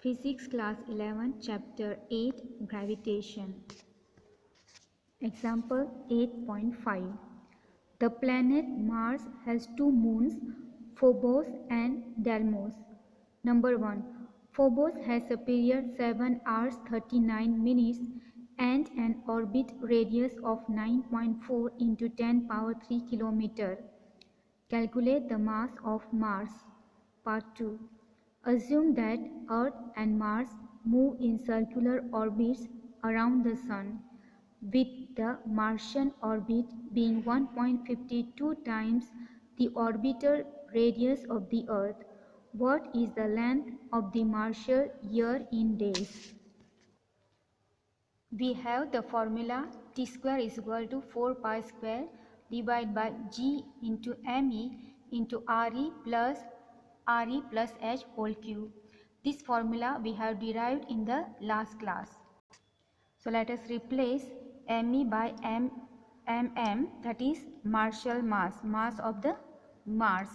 Physics Class 11 Chapter 8 Gravitation. Example 8.5. The planet Mars has two moons, Phobos and Deimos. Number 1. Phobos has a period 7 hours 39 minutes and an orbit radius of 9.4 into 10 power 3 km. Calculate the mass of Mars. Part 2. Assume that Earth and Mars move in circular orbits around the Sun, with the Martian orbit being 1.52 times the orbital radius of the Earth. What is the length of the Martian year in days? We have the formula T square is equal to 4 pi square divided by G into ME into RE plus H whole cube. This formula we have derived in the last class. So let us replace ME by MM, that is Martian mass of the Mars,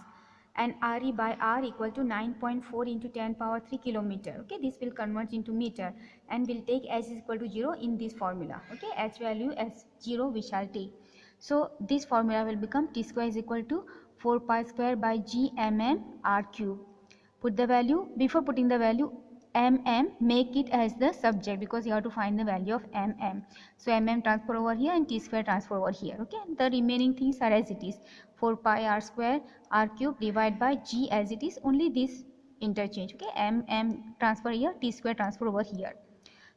and RE by R equal to 9.4 into 10 power 3 kilometer. Okay, this will convert into meter and will take H is equal to 0 in this formula. Okay, H value as 0 we shall take. So this formula will become T square is equal to 4 pi square by G MM R cube. Put the value, before putting the value make it as the subject, because you have to find the value of so transfer over here and T square transfer over here. Okay, the remaining things are as it is, 4 pi r square r cube divided by G as it is, only this interchange. Okay, transfer here, T square transfer over here.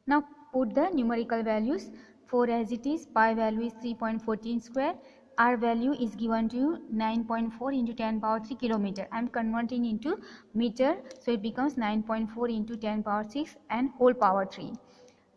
Now put the numerical values. 4 as it is, pi value is 3.14 square, R value is given to you 9.4 into 10 power 3 kilometer. I am converting into meter, so it becomes 9.4 into 10 power 6 and whole power 3.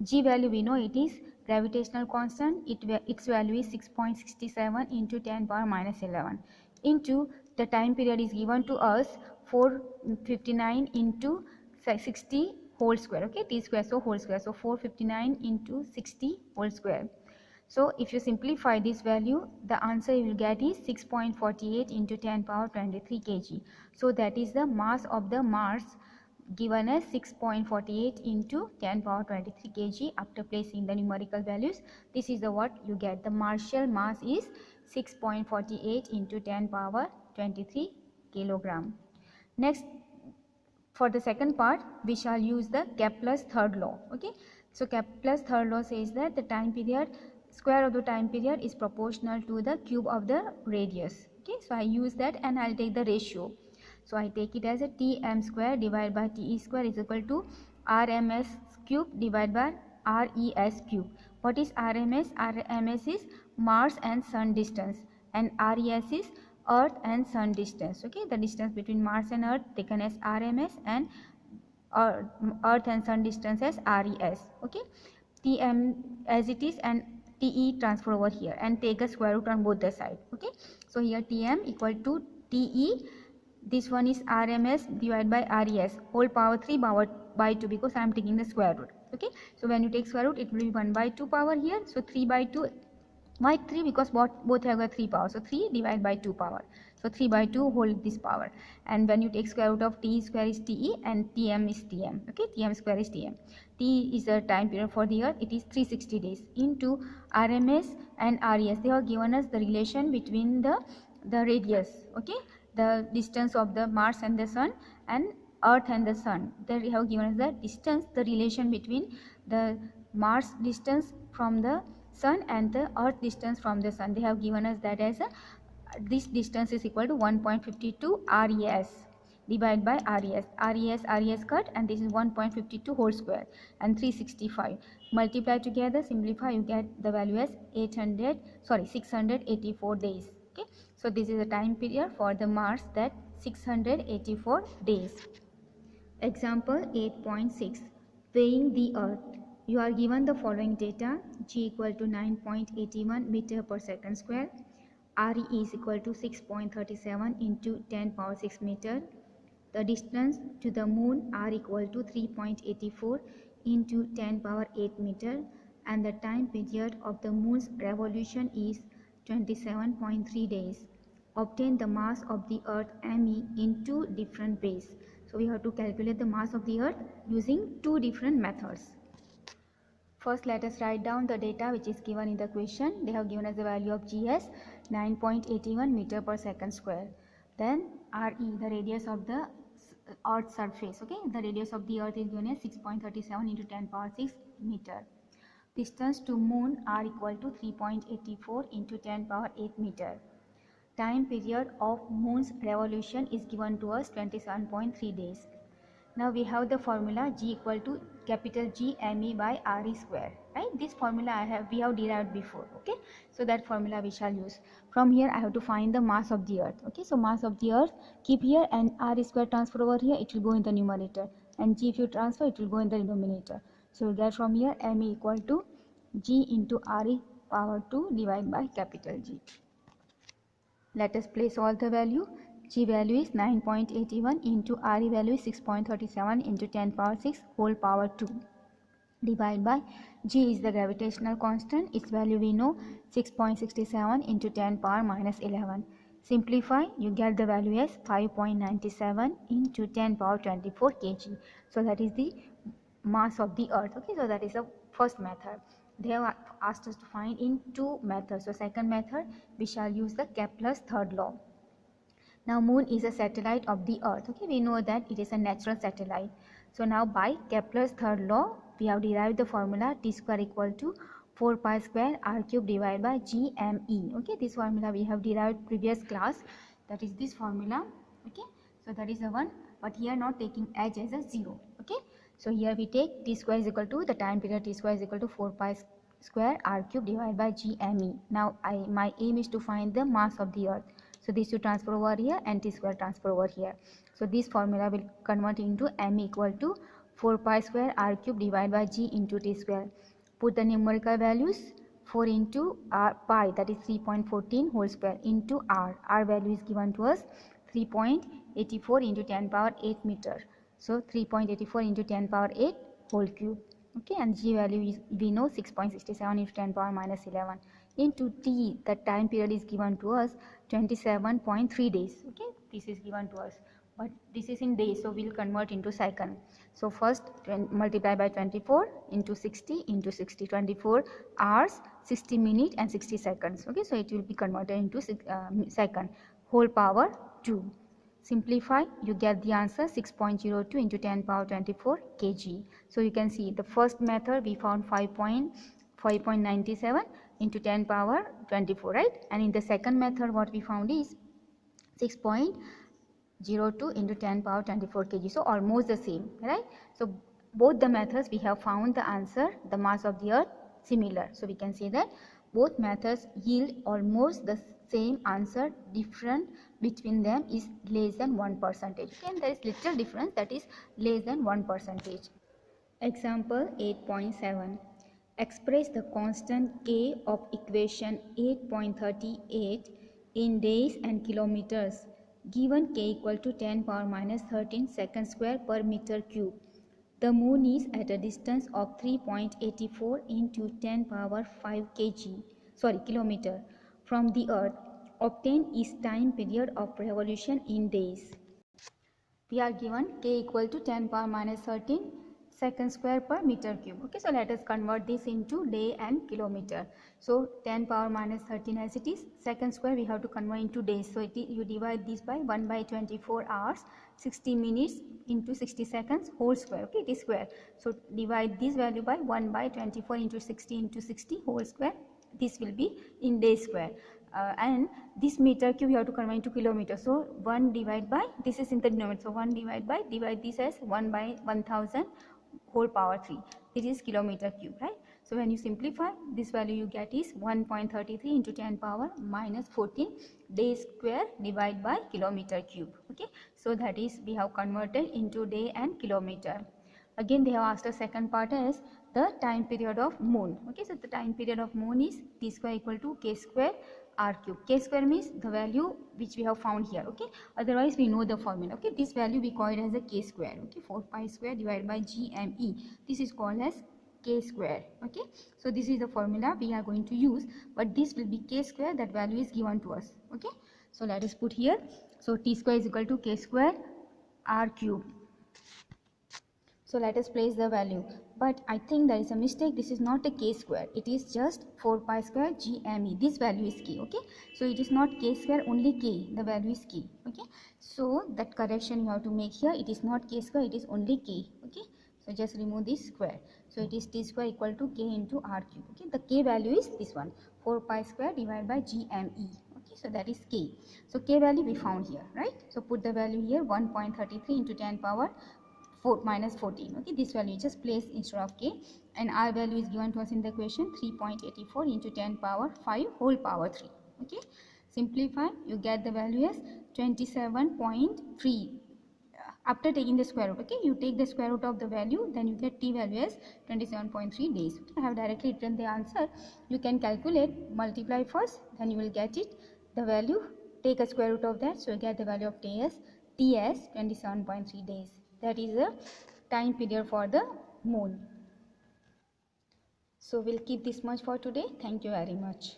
G value we know it is gravitational constant, its value is 6.67 into 10 power minus 11 into the time period is given to us 459 into 60 whole square. Okay, T square, so whole square, so 459 into 60 whole square. So if you simplify this value, the answer you will get is 6.48 into 10 power 23 kg. So that is the mass of the Mars, given as 6.48 into 10 power 23 kg. After placing the numerical values, this is the what you get. The Martian mass is 6.48 into 10 power 23 kilogram. Next, for the second part, we shall use the Kepler's third law. Okay, so Kepler's third law says that the time period, square of the time period is proportional to the cube of the radius. Okay, so I use that and I'll take the ratio. So I take it as a Tm square divided by Te square is equal to Rms cube divided by Res cube. What is Rms? Rms is Mars and Sun distance, and Res is Earth and Sun distance. Okay, the distance between Mars and Earth taken as RMS, and Earth and Sun distance as RES. Okay, Tm as it is and Te transfer over here and take a square root on both the side. Okay, so here Tm equal to Te, this one is RMS divided by RES whole power 3 by 2, because I am taking the square root. Okay, so when you take square root it will be 1 by 2 power here, so 3 by 2. Why 3? Because both have got 3 power, so 3 divided by 2 power, so 3 by 2 whole this power, and when you take square root of T square is Te and Tm is Tm. Okay, Tm square is Tm. T is the time period for the Earth, it is 360 days into RMS and RES. They have given us the relation between the radius. Okay, the distance of the Mars and the Sun and Earth and the Sun. They have given us the distance, the relation between the Mars distance from the Sun and the Earth distance from the Sun. They have given us that as this distance is equal to 1.52 RES divided by RES cut, and this is 1.52 whole square and 365. Multiply together, simplify, you get the value as 684 days. Okay, so this is the time period for the Mars, that 684 days. Example 8.6. Weighing the Earth. You are given the following data: G equal to 9.81 meter per second square, RE is equal to 6.37 into 10 power 6 meter. The distance to the moon R equal to 3.84 into 10 power 8 meter, and the time period of the moon's revolution is 27.3 days. Obtain the mass of the Earth ME in two different ways. So So we have to calculate the mass of the earth using two different methods. First, let us write down the data which is given in the question. They have given us the value of G as 9.81 meter per second square. Then RE, the radius of the earth's surface. Okay, the radius of the earth is given as 6.37 into 10 power 6 meter. Distance to moon are equal to 3.84 into 10 power 8 meter. Time period of moon's revolution is given to us 27.3 days. Now we have the formula G equal to capital G ME by RE square, right? This formula we have derived before, okay? So that formula we shall use. From here I have to find the mass of the earth, okay? So mass of the earth, keep here, and RE square transfer over here, it will go in the numerator, and G if you transfer, it will go in the denominator. So we get from here ME equal to G into RE power 2 divided by capital G. Let us place all the value. G value is 9.81 into RE value is 6.37 into 10 power 6 whole power 2 divided by G is the gravitational constant. Its value we know, 6.67 into 10 power minus 11. Simplify, you get the value as 5.97 into 10 power 24 kg. So that is the mass of the earth. Okay, so that is the first method. They have asked us to find in two methods. So second method, we shall use the Kepler's third law. Now moon is a satellite of the earth. Okay, we know that it is a natural satellite. So now by Kepler's third law, we have derived the formula T square equal to 4 pi square r cube divided by GME. Okay, this formula we have derived previous class. That is this formula. Okay, so that is the one, but here not taking h as a 0. Okay, so here we take T square is equal to the time period T square is equal to 4 pi square r cube divided by GME. Now my aim is to find the mass of the earth. So this you transfer over here and T square transfer over here. So this formula will convert into M equal to 4 pi square r cube divided by G into T square. Put the numerical values. 4 into r pi, that is 3.14 whole square, into r. R value is given to us 3.84 into 10 power 8 meter. So 3.84 into 10 power 8 whole cube. Okay, and G value is we know 6.67 into 10 power minus 11 into T. The time period is given to us 27.3 days. Okay, this is given to us, but this is in days, so we'll convert into second. So first multiply by 24 into 60 into 60, 24 hours 60 minutes and 60 seconds. Okay, so it will be converted into second whole power 2. Simplify, you get the answer 6.02 into 10 power 24 kg. So you can see the first method we found 5.97 into 10 power 24, right? And in the second method what we found is 6.02 into 10 power 24 kg. So almost the same, right? So both the methods we have found the answer, the mass of the earth, similar. So we can say that both methods yield almost the same answer. Different between them is less than 1%. Okay, and there is little difference, that is less than 1%. Example 8.7. Express the constant K of equation 8.38 in days and kilometers. Given K equal to 10 power minus 13 second square per meter cube. The moon is at a distance of 3.84 into 10 power 5 kilometer from the earth. Obtain its time period of revolution in days. We are given K equal to 10 power minus 13 second square per meter cube. Okay, so let us convert this into day and kilometer. So 10 power minus 13 as it is, second square we have to convert into days. So you divide this by 1 by 24 hours 60 minutes into 60 seconds whole square. Okay, it is square. So divide this value by 1 by 24 into 60 into 60 whole square. This will be in day square. And this meter cube you have to convert into kilometer. So 1 divided by, this is in the denominator. So 1 divide this as 1 by 1000 whole power 3. It is kilometer cube, right? So when you simplify, this value you get is 1.33 into 10 power minus 14 day square divided by kilometer cube. Okay, so that is we have converted into day and kilometer. Again they have asked a second part as the time period of moon. Okay, so the time period of moon is T square equal to K square r cube. K square means the value which we have found here. Okay, otherwise we know the formula. Okay, this value we call it as a K square. Okay, 4 pi square divided by GME. This is called as K square. Okay, so this is the formula we are going to use, but this will be K square. That value is given to us. Okay, so let us put here. So T square is equal to K square r cube. So let us place the value, but I think there is a mistake. This is not a k square, it is just 4 pi square GME. This value is k. Okay, so it is not k square, only k, the value is k. Okay, so that correction you have to make here. It is not k square, it is only k. Okay, so just remove this square. So it is t square equal to k into r cube. Okay, the k value is this one, 4 pi square divided by GME. Okay, so that is k. So k value we found here, right? So put the value here, 1.33 into 10 power 4 minus 14. Okay, this value just place instead of k, and r value is given to us in the equation, 3.84 into 10 power 5 whole power 3. Okay, simplify, you get the value as 27.3 after taking the square root. Okay, you take the square root of the value, then you get t value as 27.3 days. I have directly written the answer. You can calculate, multiply first, then you will get it, the value, take a square root of that, so you get the value of t as 27.3 days. That is the time period for the moon. So we'll keep this much for today. Thank you very much.